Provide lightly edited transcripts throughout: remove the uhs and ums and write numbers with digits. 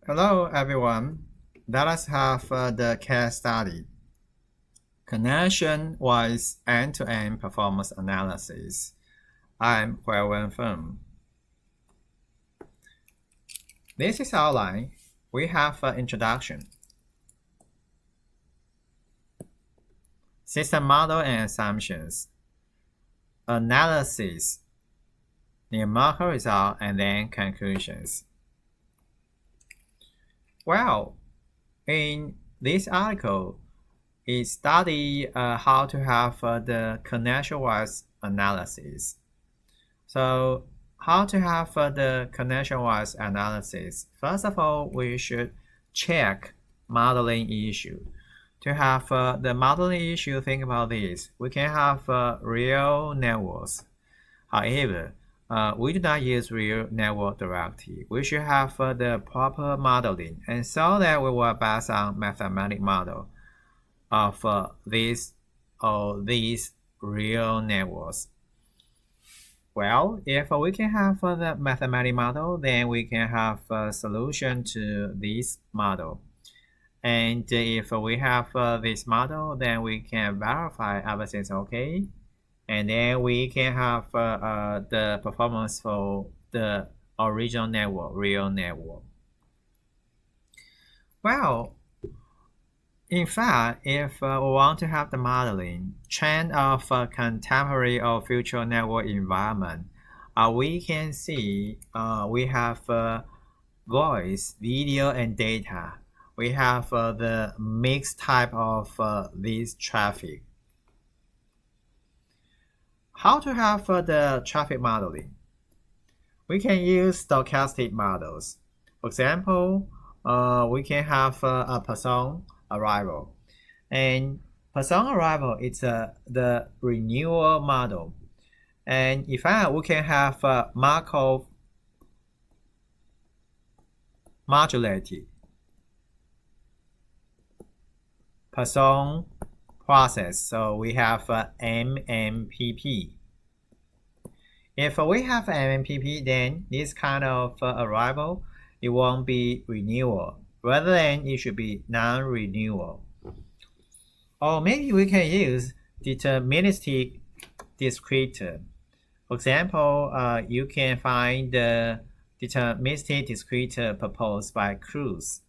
Hello everyone. Let us have the case study. Connection-wise end-to-end performance analysis. I'm Huei-Wen Ferng. This is outline. We have introduction, system model and assumptions, analysis, numerical result, and then conclusions. Well, in this article, it studies how to have the connection-wise analysis. So, how to have the connection-wise analysis? First of all, we should check modeling issue. To have the modeling issue, think about this. We can have real networks. However, we do not use real network directly. We should have the proper modeling, and so that we will base on mathematical model of these real networks. Well, if we can have the mathematical model, then we can have a solution to this model. And if we have this model, then we can verify everything's okay. And then we can have the performance for the original network, real network. Well, in fact, if we want to have the modeling trend of contemporary or future network environment, we can see we have voice, video, and data. We have the mixed type of this traffic. How to have the traffic modeling? We can use stochastic models. For example, we can have a person arrival. And person arrival is the renewal model. And in fact, we can have Markov modulated person process. So we have MMPP. If we have MMPP, then this kind of arrival, it won't be renewal. Rather than it should be non-renewal. Or maybe we can use deterministic descriptor. For example, you can find the deterministic descriptor proposed by Cruz.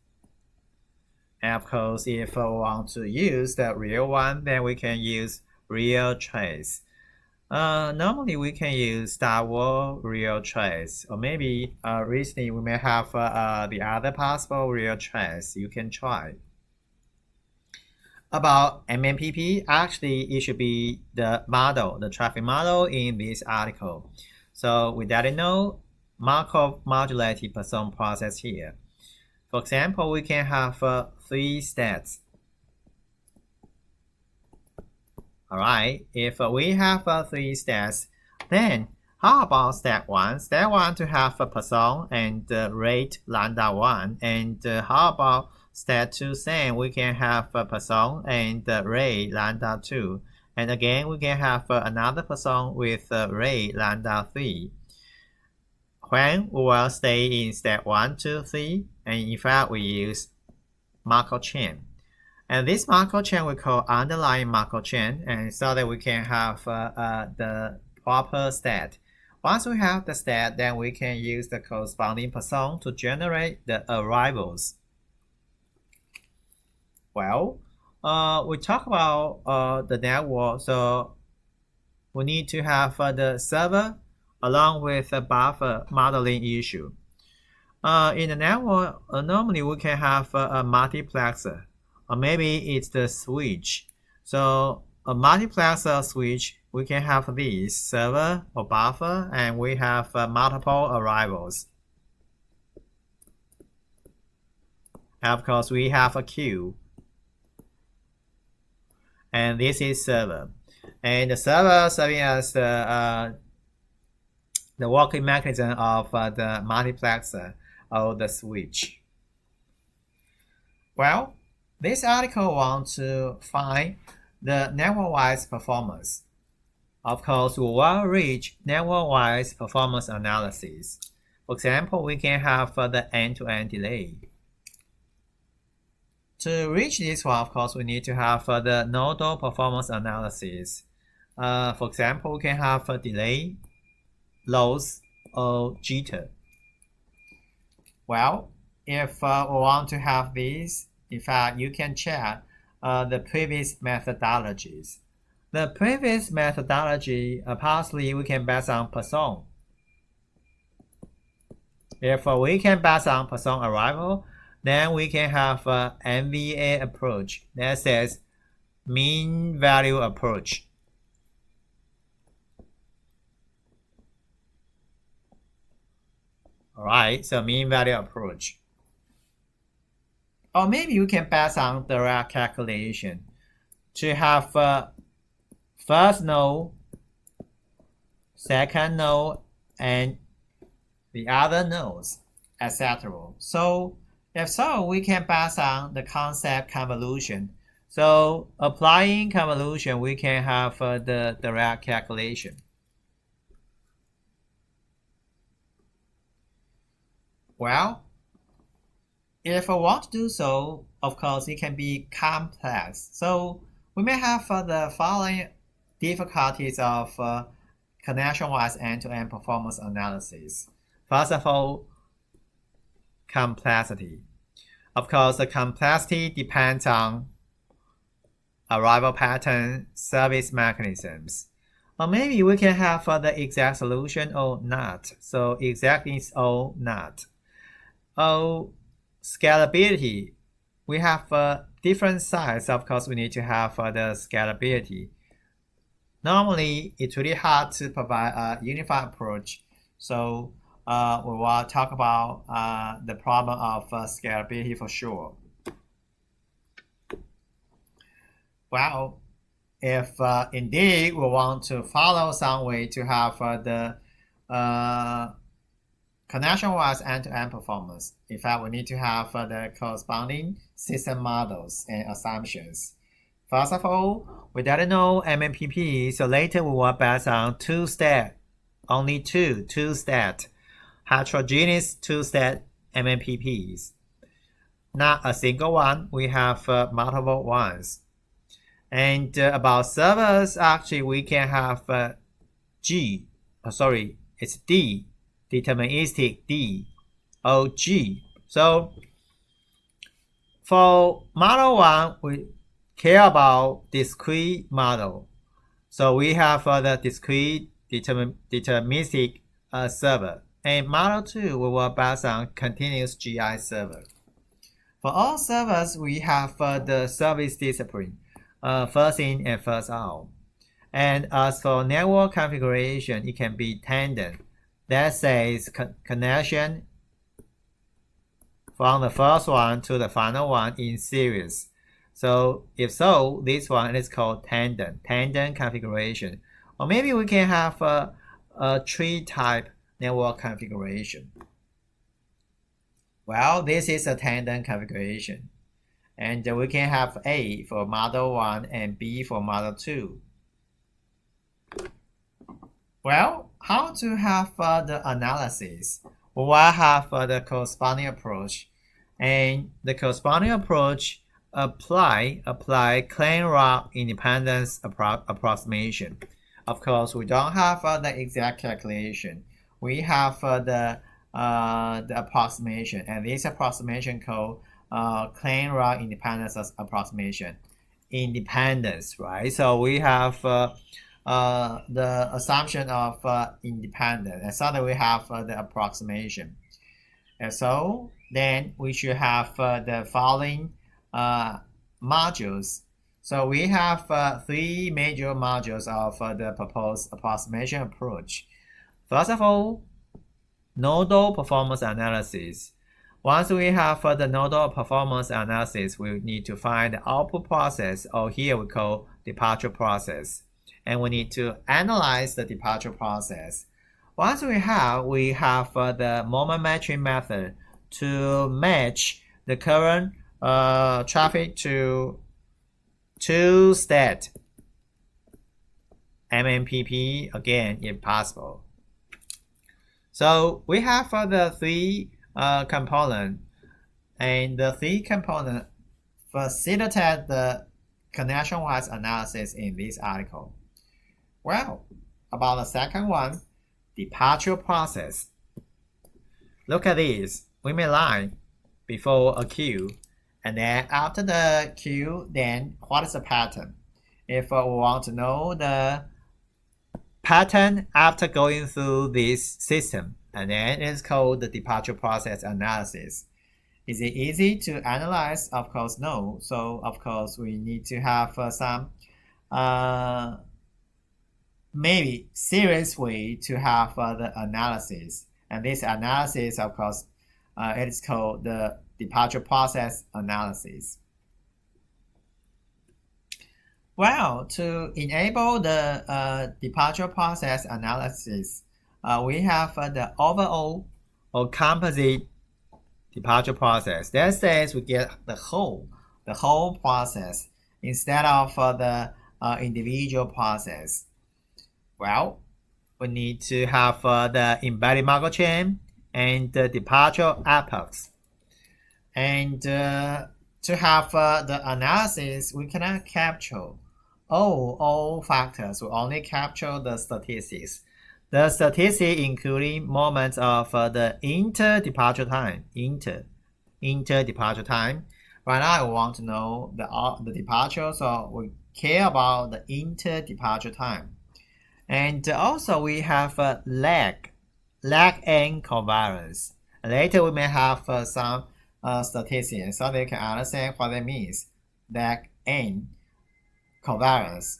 And of course, if we want to use the real one, then we can use real trace. Normally, we can use Star Wars real trace, or maybe recently we may have the other possible real trace. You can try. About MMPP, actually, it should be the model, the traffic model in this article. So we didn't know Markov modulated person process here. For example, we can have 3 states. Alright, if we have 3 states, then how about step 1? Step 1 to have a person and rate lambda 1. And how about step 2? Same, we can have a person and rate lambda 2. And again, we can have another person with rate lambda 3. When we will stay in step 1, 2, 3, and in fact we use Markov chain. And this Markov chain we call underlying Markov chain, and so that we can have the proper state. Once we have the state, then we can use the corresponding person to generate the arrivals. Well, we talk about the network, so we need to have the server along with the buffer modeling issue. In the network, normally we can have a multiplexer, or maybe it's the switch. So a multiplexer switch, we can have this server or buffer, and we have multiple arrivals. And of course, we have a queue. And this is server. And the server serving as the working mechanism of the multiplexer or the switch. Well, this article wants to find the network-wise performance. Of course, we will reach network-wise performance analysis. For example, we can have the end-to-end delay. to reach this one, of course, we need to have the nodal performance analysis. For example, we can have a delay, loss, or jitter. Well, if we want to have this, in fact, you can check the previous methodologies. The previous methodology, partially we can base on Poisson. If we can base on Poisson arrival, then we can have an MVA approach that says mean value approach. Alright, so mean value approach. Or maybe you can base on direct calculation to have first node, second node, and the other nodes, etc. So if so, we can base on the concept convolution. So applying convolution, we can have the direct calculation. Well, if I want to do so, of course, it can be complex. So we may have the following difficulties of connection-wise end-to-end performance analysis. First of all, complexity. Of course, the complexity depends on arrival pattern, service mechanisms. Or maybe we can have the exact solution or not. So exact is or not. Oh, scalability. We have different size. Of course, we need to have the scalability. Normally, it's really hard to provide a unified approach. So we will talk about the problem of scalability for sure. Well, if indeed we want to follow some way to have the connection-wise end-to-end performance, in fact, we need to have the corresponding system models and assumptions. First of all, we don't know MMPP, so later we will base on two-stat, only two-stat, heterogeneous two-stat MMPPs. Not a single one, we have multiple ones. And about servers, actually, we can have it's D, deterministic D, or G. So for model 1, we care about discrete model. So we have the discrete deterministic server. And model 2, we will base on continuous GI server. For all servers, we have the service discipline, first in and first out. And as for network configuration, it can be tandem. That says connection from the first one to the final one in series. So if so, this one is called tandem configuration. Or maybe we can have a tree type network configuration. Well, this is a tandem configuration. And we can have A for model 1 and B for model 2. Well, how to have the analysis? We will have the corresponding approach. And the corresponding approach apply Klein-Rock independence approximation. Of course, we don't have the exact calculation. We have the approximation, and this approximation called Klein-Rock independence approximation. Independence, right? So we have the assumption of independence, and suddenly we have the approximation. And so then we should have the following modules. So we have 3 major modules of the proposed approximation approach. First of all, nodal performance analysis. Once we have the nodal performance analysis, we need to find the output process, or here we call departure process. And we need to analyze the departure process. Once we have the moment matching method to match the current traffic to two-stat MMPP, again, if possible. So we have the 3 components, and the 3 components, facilitate the connection-wise analysis in this article. Well, about the second one, departure process. Look at this. We may line before a queue, and then after the queue, then what is the pattern? If we want to know the pattern after going through this system, and then it's called the departure process analysis. Is it easy to analyze? Of course, no. So, of course, we need to have some maybe serious way to have the analysis. And this analysis, of course, it is called the departure process analysis. Well, to enable the departure process analysis, we have the overall or composite departure process. That says we get the whole process instead of the individual process. Well, we need to have the embedded Markov chain and the departure epochs. And to have the analysis, we cannot capture all factors. We only capture the statistics. The statistics including moments of the inter-departure time. Inter-departure time. Right now, we want to know the departure, so we care about the inter-departure time. And also, we have lag and covariance. Later, we may have some statistics, so they can understand what that means. Lag and covariance.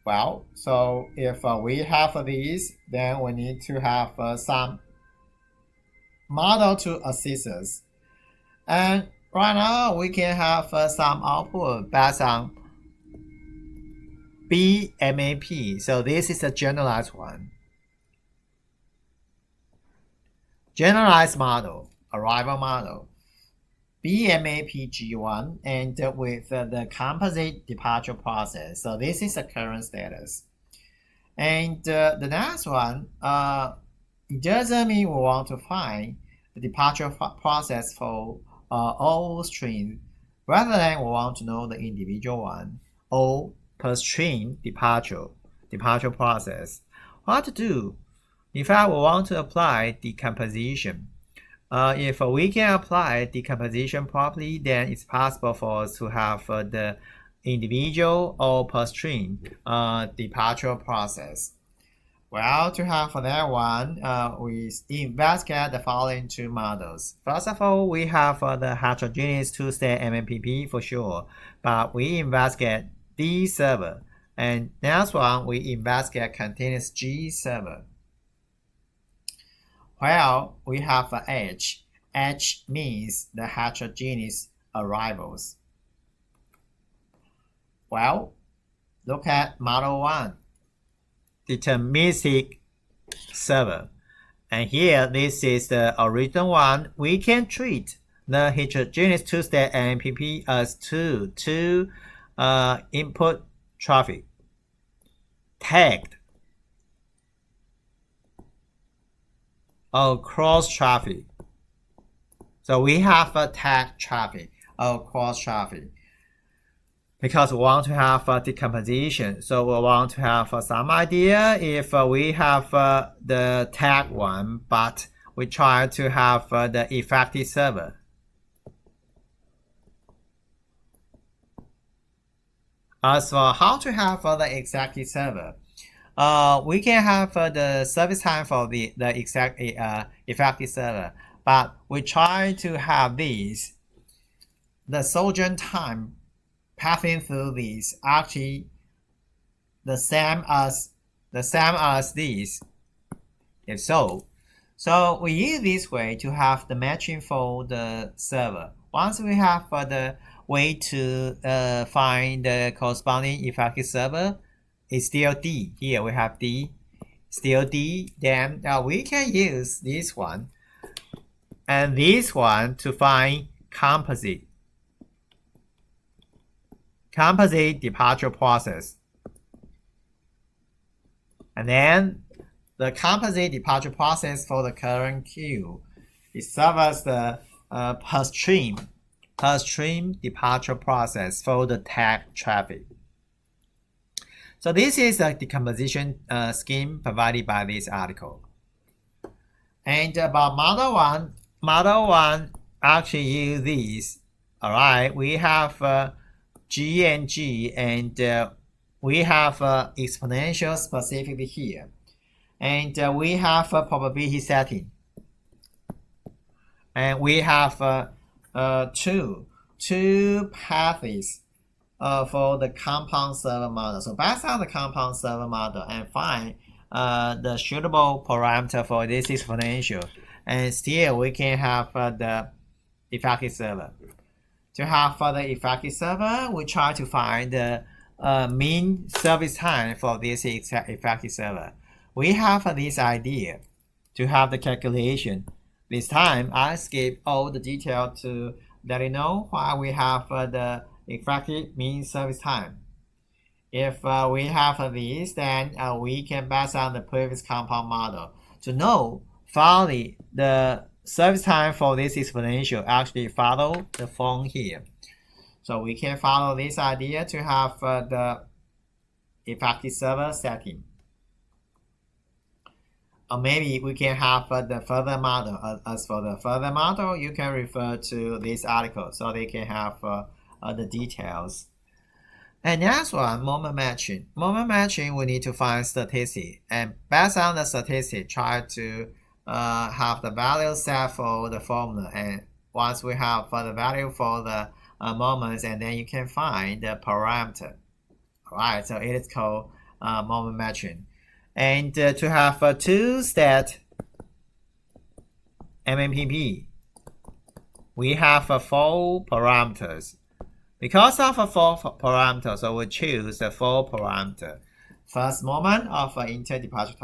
Well, so if we have these, then we need to have some model to assist us. And right now, we can have some output based on BMAP. So this is a generalized one. Generalized model, arrival model. BMAPG1 and with the composite departure process. So this is the current status. And the next one, it doesn't mean we want to find the departure process for all streams, rather than we want to know the individual one or per stream departure process. What to do? In fact, we want to apply decomposition. If we can apply decomposition properly, then it's possible for us to have the individual or per stream departure process. Well, to have that one, we investigate the following two models. First of all, we have the heterogeneous two-state MMPP for sure, but we investigate D server. And next one, we investigate continuous G server. Well, we have H. H means the heterogeneous arrivals. Well, look at model 1, deterministic server. And here, this is the original one. We can treat the heterogeneous two-state MMPP as two input traffic tagged or cross traffic. So we have a tag traffic or cross traffic because we want to have a decomposition. So we want to have some idea if we have the tag one, but we try to have the effective server. As for how to have the effective server, we can have the service time for the exact effective server, but we try to have these, the sojourn time passing through these actually the same as these. If so, we use this way to have the matching for the server. Once we have the way to find the corresponding effective server, it's still D. Here we have D, still D. Then we can use this one and this one to find composite departure process. And then the composite departure process for the current queue, it serves as the per stream stream departure process for the tag traffic. So this is a decomposition scheme provided by this article. And about Model 1 actually use these. All right, we have G and G, and we have exponential specifically here. And we have a probability setting. And we have two paths for the compound server model. So based on the compound server model and find the suitable parameter for this exponential, and still we can have the effective server. To have the effective server, we try to find the mean service time for this effective server. We have this idea to have the calculation. This time, I skip all the detail to let you know why we have the effective mean service time. If we have this, then we can base on the previous compound model to know finally the service time for this exponential actually follow the form here. So we can follow this idea to have the effective server setting. Or maybe we can have the further model. As for the further model, you can refer to this article so they can have the details. And next one, moment matching. Moment matching, we need to find statistics. And based on the statistics, try to have the value set for the formula. And once we have the value for the moments, and then you can find the parameter. Alright, so it is called moment matching. And to have a two-state MMPP, we have 4 parameters. Because of 4 parameters, so we choose the 4 parameter. First moment of inter-departure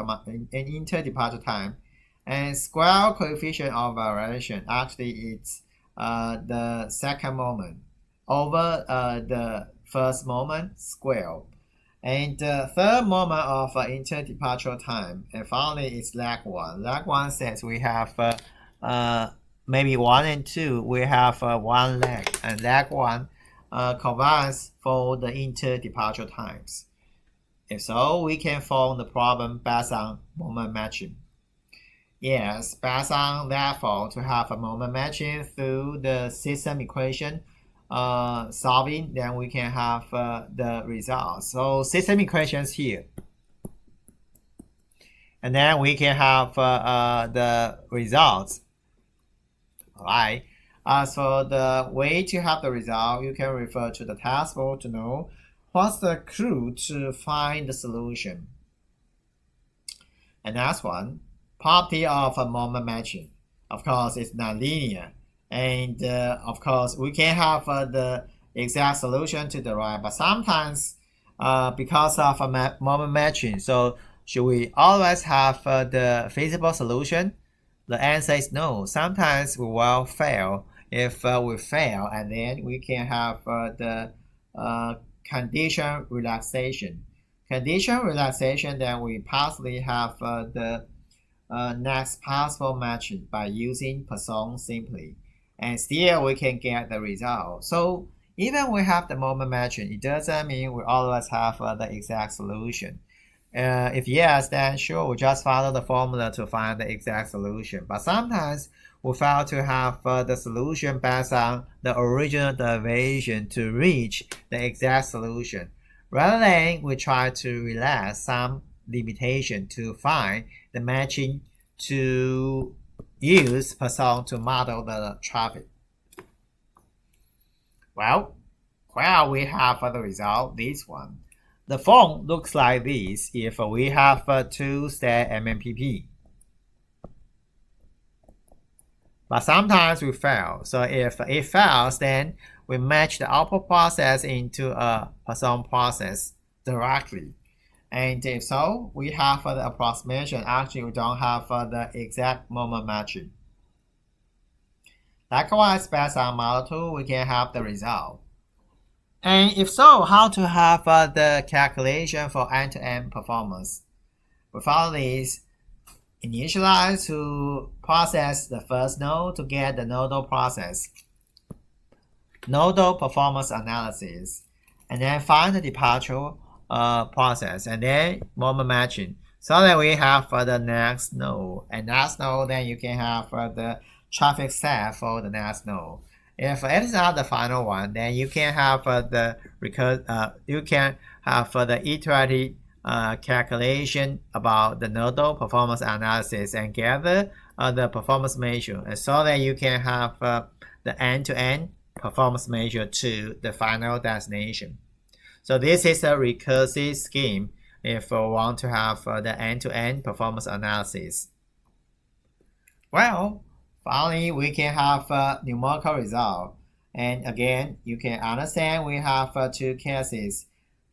time, and square coefficient of variation. Actually, it's the second moment over the first moment square. And the third moment of inter-departure time, and finally it's lag 1. Lag 1 says we have maybe 1 and 2, we have 1 lag, and lag 1 combines for the inter-departure times. If so, we can form the problem based on moment matching. Yes, based on therefore to have a moment matching through the system equation solving, then we can have the results. So system equations here, and then we can have the results. All right. As for the way to have the result, you can refer to the task board to know what's the clue to find the solution. And next one, property of a moment matching. Of course, it's nonlinear. And of course, we can have the exact solution to derive, but sometimes because of a moment matching, so should we always have the feasible solution? The answer is no. Sometimes we will fail. If we fail, and then we can have the condition relaxation. Condition relaxation, then we possibly have the next possible matching by using Poisson simply. And still we can get the result. So even we have the moment matching, it doesn't mean we always have the exact solution. If yes, then sure, we just follow the formula to find the exact solution. But sometimes we fail to have the solution based on the original derivation to reach the exact solution. Rather than we try to relax some limitation to find the matching to use Poisson to model the traffic. Well, where we have the result, this one. The form looks like this if we have a two-state MMPP. But sometimes we fail. So if it fails, then we match the output process into a Poisson process directly. And if so, we have the approximation. Actually, we don't have the exact moment matching. Likewise, based on model 2, we can have the result. And if so, how to have the calculation for end-to-end performance? We follow this. Initialize to process the first node to get the nodal process. nodal performance analysis, and then find the departure process, and then moment matching, so that we have the next node, and next node, then you can have the traffic set for the next node. If it is not the final one, then you can have the iterative calculation about the nodal performance analysis and gather the performance measure, and so that you can have the end-to-end performance measure to the final destination. So this is a recursive scheme if we want to have the end-to-end performance analysis. Well, finally, we can have a numerical result. And again, you can understand we have two cases.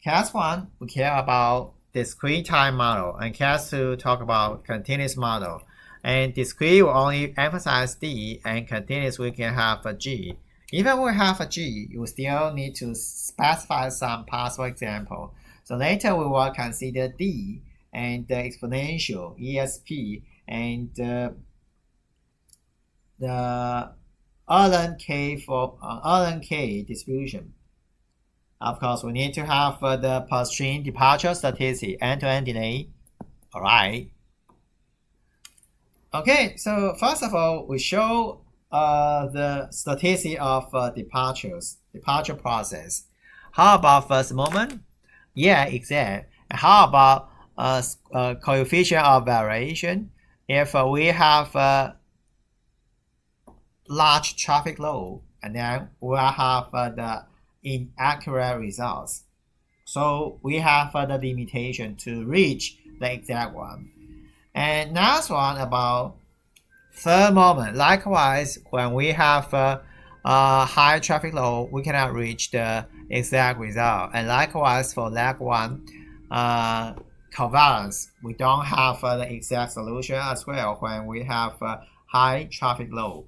Case 1, we care about discrete time model, and case 2 talk about continuous model. And discrete will only emphasize D, and continuous we can have a G. Even we have a G, you still need to specify some possible example. So later we will consider D and the exponential, ESP, and the Erlang K distribution. Of course, we need to have the per string departure statistic, end-to-end delay. All right. Okay, so first of all, we show the statistic of departure process. How about first moment? Yeah, exact. How about coefficient of variation? If we have a large traffic load, and then we'll have the inaccurate results. So we have the limitation to reach the exact one. And next one about third moment. Likewise, when we have a high traffic load, we cannot reach the exact result. And likewise for leg 1, covariance, we don't have the exact solution as well when we have a high traffic load.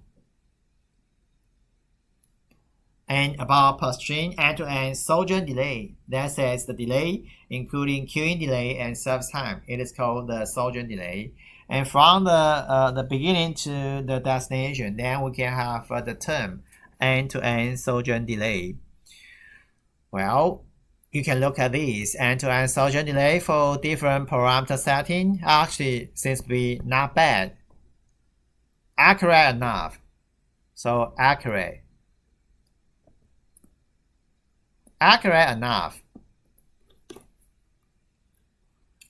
And about per string end-to-end sojourn delay, that says the delay including queuing delay and service time. It is called the sojourn delay. And from the beginning to the destination, then we can have the term end-to-end sojourn delay. Well, you can look at this end-to-end sojourn delay for different parameter setting. Actually seems to be not bad, accurate enough. So accurate enough.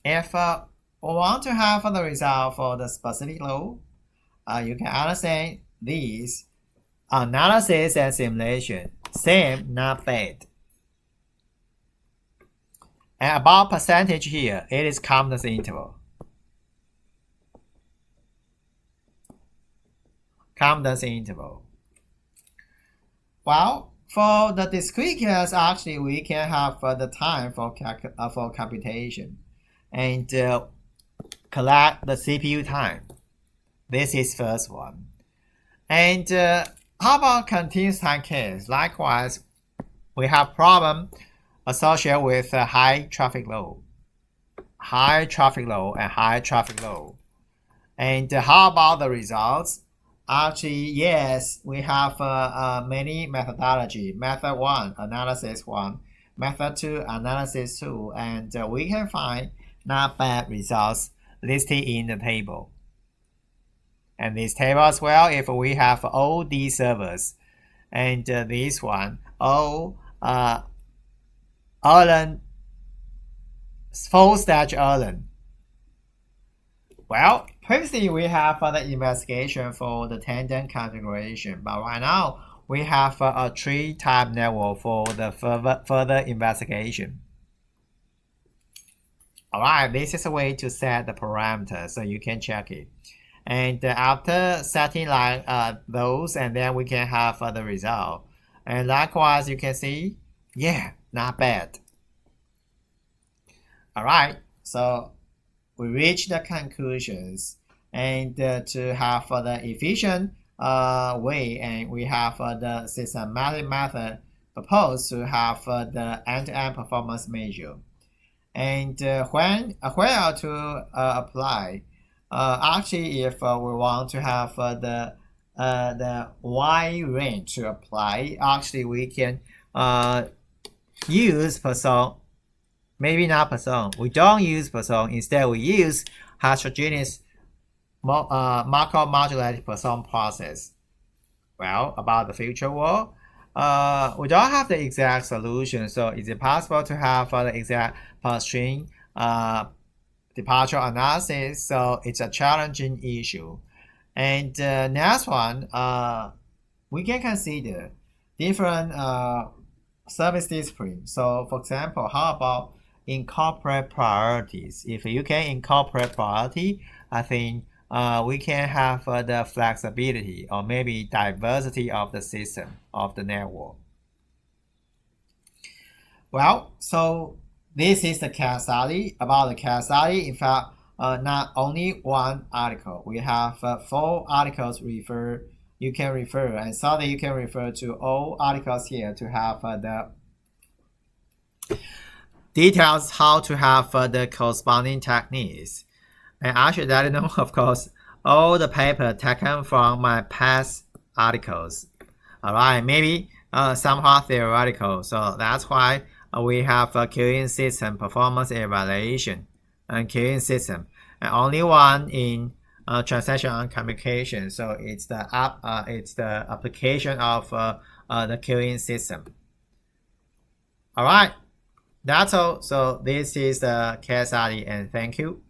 If we want to have the result for the specific load, you can understand these analysis and simulation. Same, not bad. And about percentage here, it is confidence interval. Confidence interval. Well, for the discrete case, actually, we can have the time for computation and collect the CPU time. This is first one. And how about continuous time case? Likewise, we have problem associated with high traffic load. And how about the results? Actually, yes, we have many methodology. Method 1, analysis 1. Method 2, analysis 2. And we can find not bad results listed in the table. And this table as well, if we have OD servers. And this one, Erlang, full stack Erlang. Well, previously we have the investigation for the tandem configuration, but right now we have a tree-type network for the further investigation. Alright, this is a way to set the parameters, so you can check it. And after setting like those, and then we can have the result. And likewise, you can see, yeah, not bad. Alright, so we reach the conclusions, and to have the efficient way, and we have the systematic method proposed to have the end-to-end performance measure. And where to apply? Actually, if we want to have the the wide range to apply. Actually, we can use person, maybe not person. We don't use person. Instead, we use heterogeneous Markov modulated person process. Well, about the future world, we don't have the exact solution. So, is it possible to have the exact string departure analysis? So, it's a challenging issue. And next one, we can consider different service disciplines. So, for example, how about incorporate priorities? If you can incorporate priority, I think we can have the flexibility or maybe diversity of the system, of the network. Well, so this is the case study. About the case study, in fact, not only one article. We have 4 articles you can refer, and so that you can refer to all articles here to have the details how to have the corresponding techniques. And I should let you know, of course, all the paper taken from my past articles. Alright, maybe somehow theoretical. So that's why we have a queuing system performance evaluation and queuing system, and only one in transaction and communication. So it's the application of the queuing system. Alright, that's all. So this is the case study, and thank you.